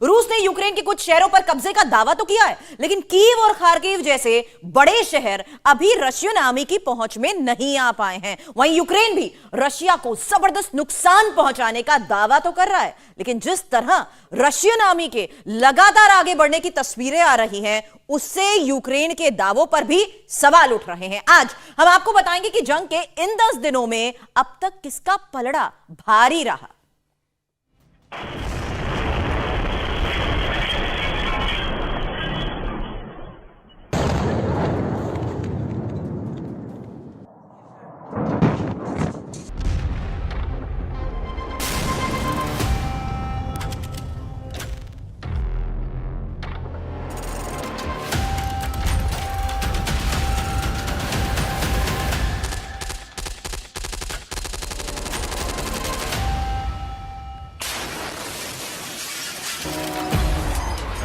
रूस ने यूक्रेन के कुछ शहरों पर कब्जे का दावा तो किया है, लेकिन कीव और खार्किव जैसे बड़े शहर अभी रशियन आर्मी की पहुंच में नहीं आ पाए हैं। वहीं यूक्रेन भी रशिया को जबरदस्त नुकसान पहुंचाने का दावा तो कर रहा है, लेकिन जिस तरह रशियन आर्मी के लगातार आगे बढ़ने की तस्वीरें आ रही हैं, उससे यूक्रेन के दावों पर भी सवाल उठ रहे हैं। आज हम आपको बताएंगे कि जंग के इन 10 दिनों में अब तक किसका पलड़ा भारी रहा।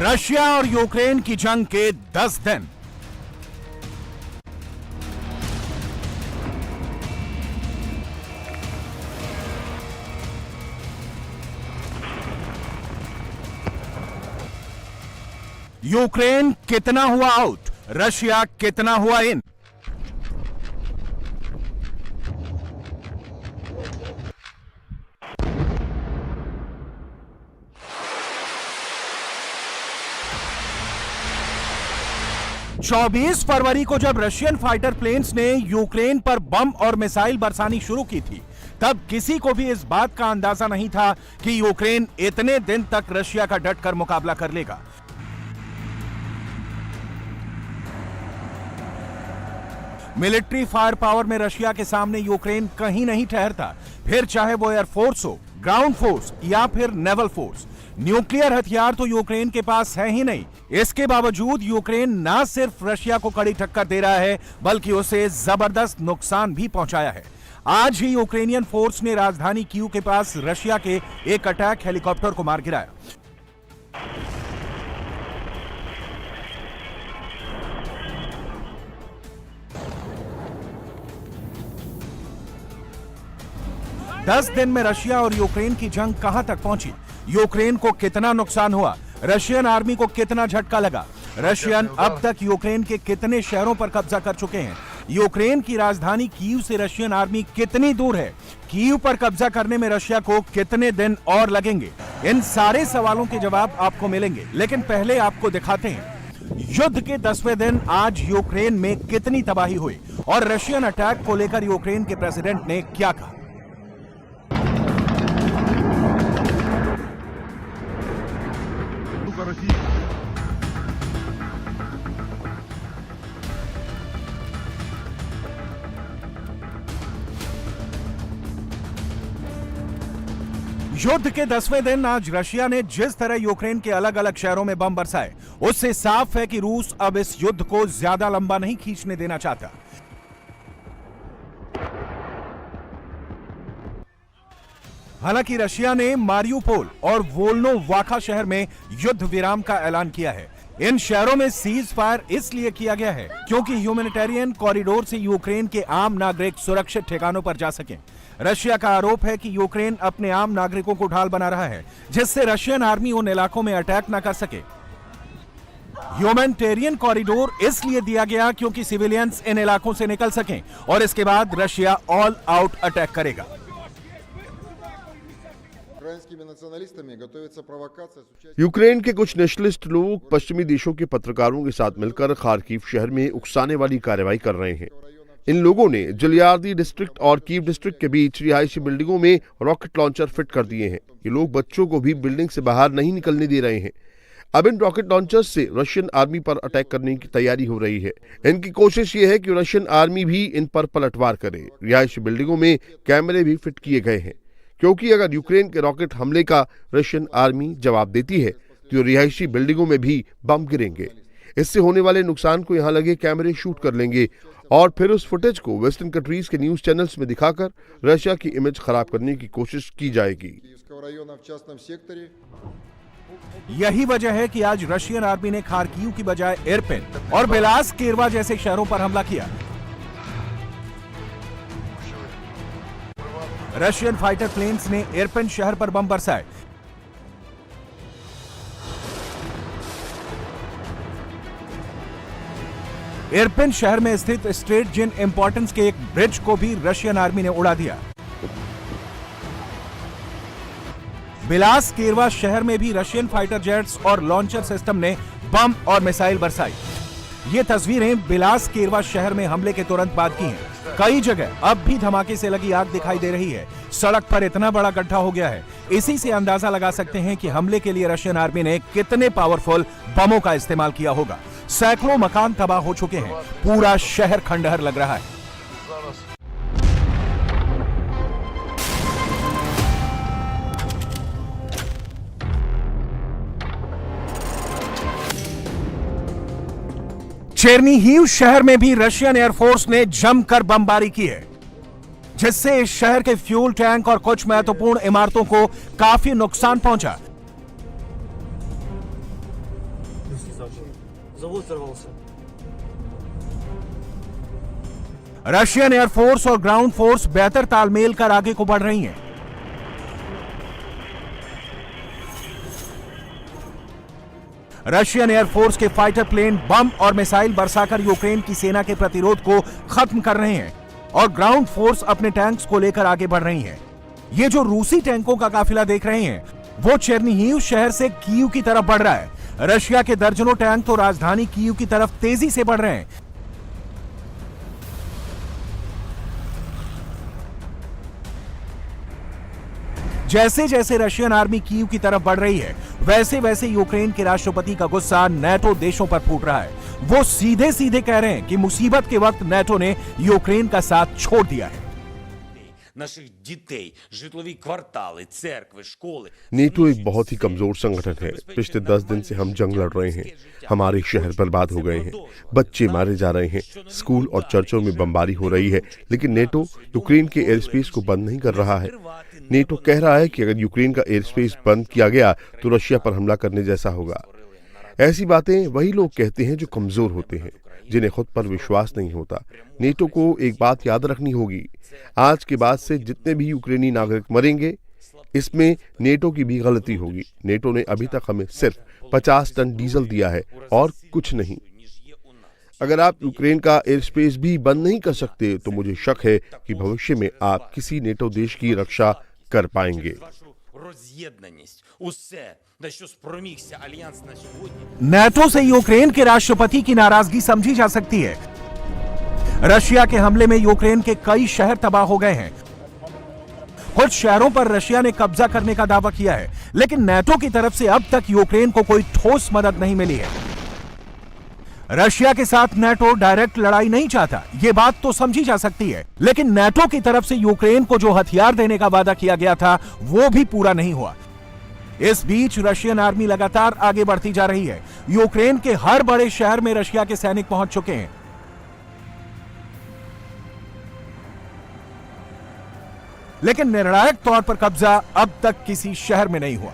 रशिया और यूक्रेन की जंग के 10 दिन। यूक्रेन कितना हुआ आउट, रशिया कितना हुआ इन। चौबीस फरवरी को जब रशियन फाइटर प्लेन्स ने यूक्रेन पर बम और मिसाइल बरसानी शुरू की थी, तब किसी को भी इस बात का अंदाजा नहीं था कि यूक्रेन इतने दिन तक रशिया का डटकर मुकाबला कर लेगा। मिलिट्री फायर पावर में रशिया के सामने यूक्रेन कहीं नहीं ठहरता, फिर चाहे वो एयरफोर्स हो, ग्राउंड फोर्स या फिर नेवल फोर्स। न्यूक्लियर हथियार तो यूक्रेन के पास है ही नहीं। इसके बावजूद यूक्रेन ना सिर्फ रशिया को कड़ी टक्कर दे रहा है, बल्कि उसे जबरदस्त नुकसान भी पहुंचाया है। आज ही यूक्रेनियन फोर्स ने राजधानी कीव के पास रशिया के एक अटैक हेलीकॉप्टर को मार गिराया। दस दिन में रशिया और यूक्रेन की जंग कहां तक पहुंची, यूक्रेन को कितना नुकसान हुआ, रशियन आर्मी को कितना झटका लगा, रशियन अब तक यूक्रेन के कितने शहरों पर कब्जा कर चुके हैं, यूक्रेन की राजधानी कीव से रशियन आर्मी कितनी दूर है, कीव पर कब्जा करने में रशिया को कितने दिन और लगेंगे, इन सारे सवालों के जवाब आपको मिलेंगे। लेकिन पहले आपको दिखाते हैं युद्ध के 10वें दिन आज यूक्रेन में कितनी तबाही हुई और रशियन अटैक को लेकर यूक्रेन के प्रेसिडेंट ने क्या कहा। युद्ध के 10वें दिन आज रशिया ने जिस तरह यूक्रेन के अलग अलग शहरों में बम बरसाए, उससे साफ है कि रूस अब इस युद्ध को ज्यादा लंबा नहीं खींचने देना चाहता। हालांकि रशिया ने मारियुपोल और वोल्नोवाखा शहर में युद्ध विराम का ऐलान किया है। इन शहरों में सीज फायर इसलिए किया गया है क्योंकि ह्यूमैनिटेरियन कॉरिडोर से यूक्रेन के आम नागरिक सुरक्षित ठिकानों पर जा सकें। रशिया का आरोप है कि यूक्रेन अपने आम नागरिकों को ढाल बना रहा है, जिससे रशियन आर्मी उन इलाकों में अटैक न कर सके। ह्यूमैनिटेरियन कॉरिडोर इसलिए दिया गया क्योंकि सिविलियंस इन इलाकों से निकल सकें और इसके बाद रशिया ऑल आउट अटैक करेगा। यूक्रेन के कुछ नेशनलिस्ट लोग पश्चिमी देशों के पत्रकारों के साथ मिलकर खार्किव शहर में उकसाने वाली कार्रवाई कर रहे हैं। इन लोगों ने जलियार्दी डिस्ट्रिक्ट और कीव डिस्ट्रिक्ट के बीच रिहायशी बिल्डिंगों में रॉकेट लॉन्चर फिट कर दिए हैं। ये लोग बच्चों को भी बिल्डिंग से बाहर नहीं निकलने दे रहे हैं। अब इन रॉकेट लॉन्चर्स से रशियन आर्मी पर अटैक करने की तैयारी हो रही है। इनकी कोशिश ये है कि रशियन आर्मी भी इन पर पलटवार करे। रिहायशी बिल्डिंगों में कैमरे भी फिट किए गए हैं, क्योंकि अगर यूक्रेन के रॉकेट हमले का रशियन आर्मी जवाब देती है तो रिहायशी बिल्डिंगों में भी बम गिरेंगे। इससे होने वाले नुकसान को यहाँ लगे कैमरे शूट कर लेंगे और फिर उस फुटेज को वेस्टर्न कंट्रीज के न्यूज चैनल्स में दिखाकर रशिया की इमेज खराब करने की कोशिश की जाएगी। यही वजह है कि आज रशियन आर्मी ने खार्किव की बजाय इरपिन और बेलास केरवा जैसे शहरों पर हमला किया। रशियन फाइटर प्लेन्स ने इरपिन शहर पर बम बरसाए। इरपिन शहर में स्थित स्ट्रेट जिन इंपॉर्टेंस के एक ब्रिज को भी रशियन आर्मी ने उड़ा दिया। बिलास केरवा शहर में भी रशियन फाइटर जेट्स और लॉन्चर सिस्टम ने बम और मिसाइल बरसाई। ये तस्वीरें बिलास केरवा शहर में हमले के तुरंत बाद की हैं। कई जगह अब भी धमाके से लगी आग दिखाई दे रही है। सड़क पर इतना बड़ा गड्ढा हो गया है, इसी से अंदाजा लगा सकते हैं कि हमले के लिए रशियन आर्मी ने कितने पावरफुल बमों का इस्तेमाल किया होगा। सैकड़ों मकान तबाह हो चुके हैं, पूरा शहर खंडहर लग रहा है। चेरनीहिव शहर में भी रशियन एयरफोर्स ने जमकर बमबारी की है, जिससे इस शहर के फ्यूल टैंक और कुछ महत्वपूर्ण इमारतों को काफी नुकसान पहुंचा। रशियन एयरफोर्स और ग्राउंड फोर्स बेहतर तालमेल कर आगे को बढ़ रही हैं। रशियन एयरफोर्स के फाइटर प्लेन बम और मिसाइल बरसाकर यूक्रेन की सेना के प्रतिरोध को खत्म कर रहे हैं और ग्राउंड फोर्स अपने टैंक्स को लेकर आगे बढ़ रही है। ये जो रूसी टैंकों का काफिला देख रहे हैं, वो चेरनीहिव शहर से कीव की तरफ बढ़ रहा है। रशिया के दर्जनों टैंक तो राजधानी कीव की तरफ तेजी से बढ़ रहे हैं। जैसे जैसे रशियन आर्मी कीव की तरफ बढ़ रही है, वैसे वैसे यूक्रेन के राष्ट्रपति का गुस्सा नेटो देशों पर फूट रहा है। वो सीधे सीधे कह रहे हैं कि मुसीबत के वक्त नेटो ने यूक्रेन का साथ छोड़ दिया है। नेटो एक बहुत ही कमजोर संगठन है। पिछले 10 दिन से हम जंग लड़ रहे हैं। हमारे शहर बर्बाद हो गए हैं, बच्चे मारे जा रहे हैं, स्कूल और चर्चों में बमबारी हो रही है, लेकिन नेटो यूक्रेन के एयर स्पेस को बंद नहीं कर रहा है। नेटो कह रहा है कि अगर यूक्रेन का एयर स्पेस बंद किया गया तो रशिया पर हमला करने जैसा होगा। ऐसी बातें वही लोग कहते हैं जो कमजोर होते हैं, जिन्हें खुद पर विश्वास नहीं होता। नेटो को एक बात याद रखनी होगी, आज के बाद से जितने भी यूक्रेनी नागरिक मरेंगे, इसमें नेटो की भी गलती होगी। नेटो ने अभी तक हमें सिर्फ 50 टन डीजल दिया है और कुछ नहीं। अगर आप यूक्रेन का एयर स्पेस भी बंद नहीं कर सकते तो मुझे शक है कि भविष्य में आप किसी नेटो देश की रक्षा कर पाएंगे। नेटो से यूक्रेन के राष्ट्रपति की नाराजगी समझी जा सकती है। रशिया के हमले में यूक्रेन के कई शहर तबाह हो गए हैं। कुछ शहरों पर रशिया ने कब्जा करने का दावा किया है, लेकिन नेटो की तरफ से अब तक यूक्रेन को कोई ठोस मदद नहीं मिली है। रशिया के साथ नेटो डायरेक्ट लड़ाई नहीं चाहता, यह बात तो समझी जा सकती है, लेकिन नेटो की तरफ से यूक्रेन को जो हथियार देने का वादा किया गया था, वो भी पूरा नहीं हुआ। इस बीच रशियन आर्मी लगातार आगे बढ़ती जा रही है। यूक्रेन के हर बड़े शहर में रशिया के सैनिक पहुंच चुके हैं। लेकिन निर्णायक तौर पर कब्जा अब तक किसी शहर में नहीं हुआ।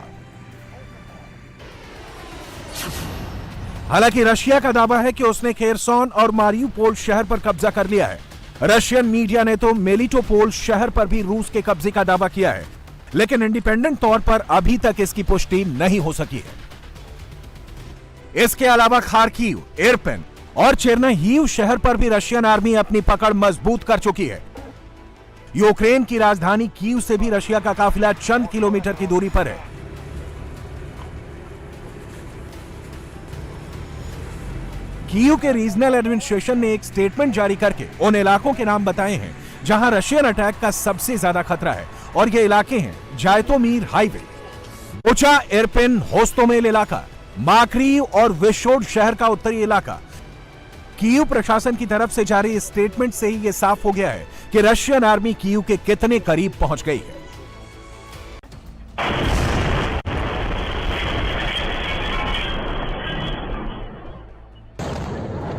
हालांकि रशिया का दावा है कि उसने खेरसोन और मारियुपोल शहर पर कब्जा कर लिया है। रशियन मीडिया ने तो मेलिटोपोल शहर पर भी रूस के कब्जे का दावा किया है, लेकिन इंडिपेंडेंट तौर पर अभी तक इसकी पुष्टि नहीं हो सकी है। इसके अलावा खार्किव, इरपिन और चेरनीहिव शहर पर भी रशियन आर्मी अपनी पकड़ मजबूत कर चुकी है। यूक्रेन की राजधानी कीव से भी रशिया का काफिला चंद किलोमीटर की दूरी पर है। कीव के रीजनल एडमिनिस्ट्रेशन ने एक स्टेटमेंट जारी करके उन इलाकों के नाम बताए हैं जहां रशियन अटैक का सबसे ज्यादा खतरा है, और ये इलाके हैं जायतोमीर हाईवे, बुचा, इरपिन, होस्टोमेल इलाका, माक्रीव और विशोड शहर का उत्तरी इलाका। कीव प्रशासन की तरफ से जारी इस स्टेटमेंट से ही यह साफ हो गया है कि रशियन आर्मी कीव के कितने करीब पहुंच गई है।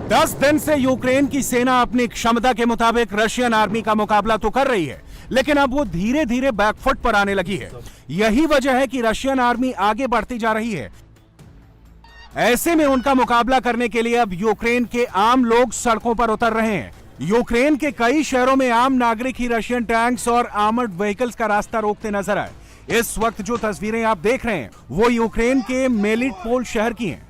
दस दिन से यूक्रेन की सेना अपनी क्षमता के मुताबिक रशियन आर्मी का मुकाबला तो कर रही है, लेकिन अब वो धीरे धीरे बैकफुट पर आने लगी है। यही वजह है कि रशियन आर्मी आगे बढ़ती जा रही है। ऐसे में उनका मुकाबला करने के लिए अब यूक्रेन के आम लोग सड़कों पर उतर रहे हैं। यूक्रेन के कई शहरों में आम नागरिक ही रशियन टैंक्स और आर्मर्ड व्हीकल्स का रास्ता रोकते नजर आए। इस वक्त जो तस्वीरें आप देख रहे हैं वो यूक्रेन के मेलिटोपोल शहर की हैं।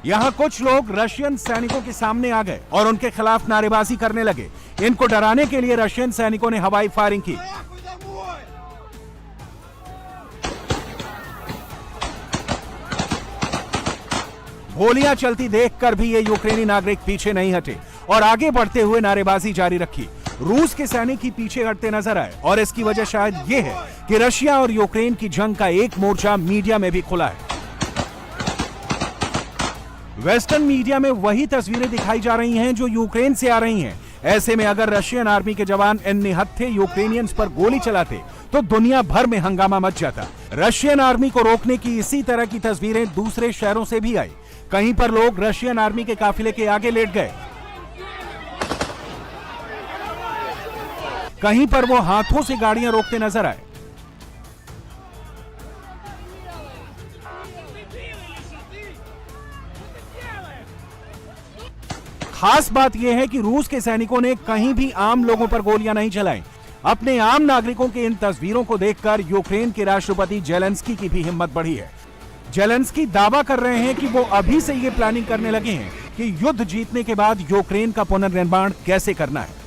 यहाँ कुछ लोग रशियन सैनिकों के सामने आ गए और उनके खिलाफ नारेबाजी करने लगे। इनको डराने के लिए रशियन सैनिकों ने हवाई फायरिंग की। गोलियां चलती देखकर भी ये यूक्रेनी नागरिक पीछे नहीं हटे और आगे बढ़ते हुए नारेबाजी जारी रखी। रूस के सैनिक ही पीछे हटते नजर आए और इसकी वजह शायद ये है कि रशिया और यूक्रेन की जंग का एक मोर्चा मीडिया में भी खुला है। वेस्टर्न मीडिया में वही तस्वीरें दिखाई जा रही हैं जो यूक्रेन से आ रही हैं। ऐसे में अगर रशियन आर्मी के जवान इन निहत्थे यूक्रेनियंस पर गोली चलाते तो दुनिया भर में हंगामा मच जाता। रशियन आर्मी को रोकने की इसी तरह की तस्वीरें दूसरे शहरों से भी आई। कहीं पर लोग रशियन आर्मी के काफिले के आगे लेट गए, कहीं पर वो हाथों से गाड़ियां रोकते नजर आए। खास बात यह है कि रूस के सैनिकों ने कहीं भी आम लोगों पर गोलियां नहीं चलाई। अपने आम नागरिकों के इन तस्वीरों को देखकर यूक्रेन के राष्ट्रपति जेलेंस्की की भी हिम्मत बढ़ी है। जेलेंस्की दावा कर रहे हैं कि वो अभी से ये प्लानिंग करने लगे हैं कि युद्ध जीतने के बाद यूक्रेन का पुनर्निर्माण कैसे करना है।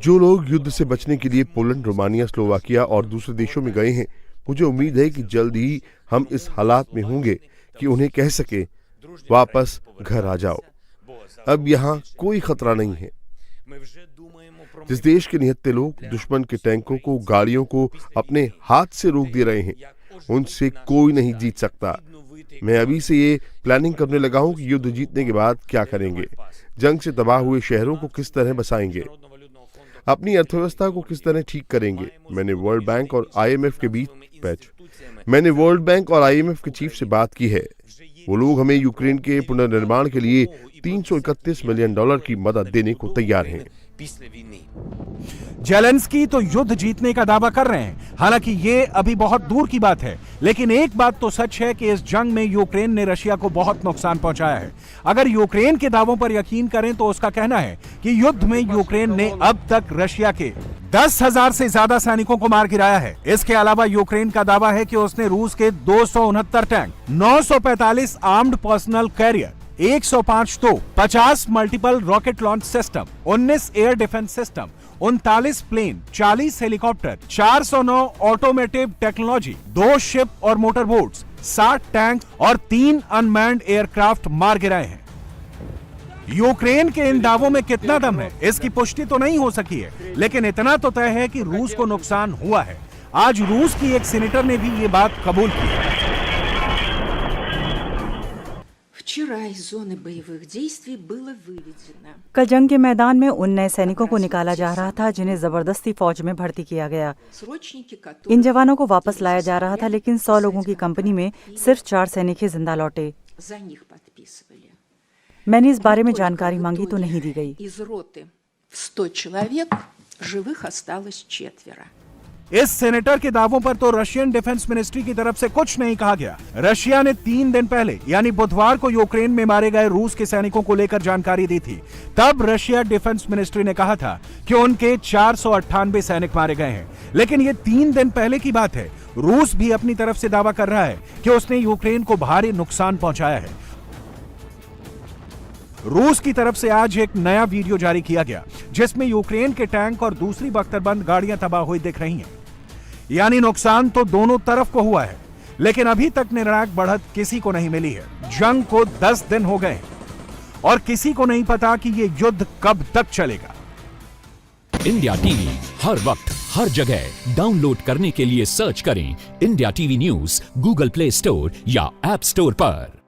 जो लोग युद्ध से बचने के लिए पोलैंड, रोमानिया, स्लोवाकिया और दूसरे देशों में गए हैं, मुझे उम्मीद है कि जल्द ही हम इस हालात में होंगे कि उन्हें कह सके वापस घर आ जाओ। अब यहाँ कोई खतरा नहीं है। जिस देश के निहत्थे लोग दुश्मन के टैंकों को, गाड़ियों को अपने हाथ से रोक दे रहे हैं, उनसे कोई नहीं जीत सकता। मैं अभी से ये प्लानिंग करने लगा हूँ कि युद्ध जीतने के बाद क्या करेंगे, जंग से तबाह हुए शहरों को किस तरह बसाएंगे, अपनी अर्थव्यवस्था को किस तरह ठीक करेंगे। मैंने वर्ल्ड बैंक और आईएमएफ के चीफ से बात की है। वो लोग हमें यूक्रेन के पुनर्निर्माण के लिए $331 मिलियन की मदद देने को तैयार हैं। जेलेंस्की तो युद्ध जीतने का दावा कर रहे हैं, हालांकि ये अभी बहुत दूर की बात है। लेकिन एक बात तो सच है कि इस जंग में यूक्रेन ने रशिया को बहुत नुकसान पहुंचाया है। अगर यूक्रेन के दावों पर यकीन करें तो उसका कहना है कि युद्ध में यूक्रेन ने अब तक रशिया के 10,000 से ज्यादा सैनिकों को मार गिराया है। इसके अलावा यूक्रेन का दावा है कि उसने रूस के 269 टैंक, 945 आर्म्ड पर्सनल कैरियर, 105 तोप, 50 multiple rocket launch system, 19 air defence system, 39 plane, 40 helicopter, 409 automotive technology, 2 ship और मोटर बोट्स, 60 टैंक और 3 अनमैन्ड एयरक्राफ्ट मार गिराए हैं। यूक्रेन के इन दावों में कितना दम है, इसकी पुष्टि तो नहीं हो सकी है, लेकिन इतना तो तय है कि रूस को नुकसान हुआ है। आज रूस की एक सीनेटर ने भी ये बात कबूल की। कल जंग के मैदान में उन नए सैनिकों को निकाला जा रहा था जिन्हें जबरदस्ती फौज में भर्ती किया गया। इन जवानों को वापस लाया जा रहा था, लेकिन 100 लोगों की कंपनी में सिर्फ 4 सैनिक ही जिंदा लौटे। मैंने इस बारे में जानकारी मांगी तो नहीं दी गई। इस सेनेटर के दावों पर तो रशियन डिफेंस मिनिस्ट्री की तरफ से कुछ नहीं कहा गया। रशिया ने 3 दिन पहले यानी बुधवार को यूक्रेन में मारे गए रूस के सैनिकों को लेकर जानकारी दी थी। तब रशिया डिफेंस मिनिस्ट्री ने कहा था कि उनके 498 सैनिक मारे गए हैं, लेकिन ये 3 दिन पहले की बात है। रूस भी अपनी तरफ से दावा कर रहा है कि उसने यूक्रेन को भारी नुकसान पहुंचाया है। रूस की तरफ से आज एक नया वीडियो जारी किया गया जिसमें यूक्रेन के टैंक और दूसरी बख्तरबंद गाड़ियां तबाह हुई दिख रही हैं। यानी नुकसान तो दोनों तरफ को हुआ है, लेकिन अभी तक निर्णायक बढ़त किसी को नहीं मिली है। जंग को 10 दिन हो गए और किसी को नहीं पता कि ये युद्ध कब तक चलेगा। इंडिया टीवी हर वक्त हर जगह डाउनलोड करने के लिए सर्च करें India TV news Google play store या ऐप स्टोर पर।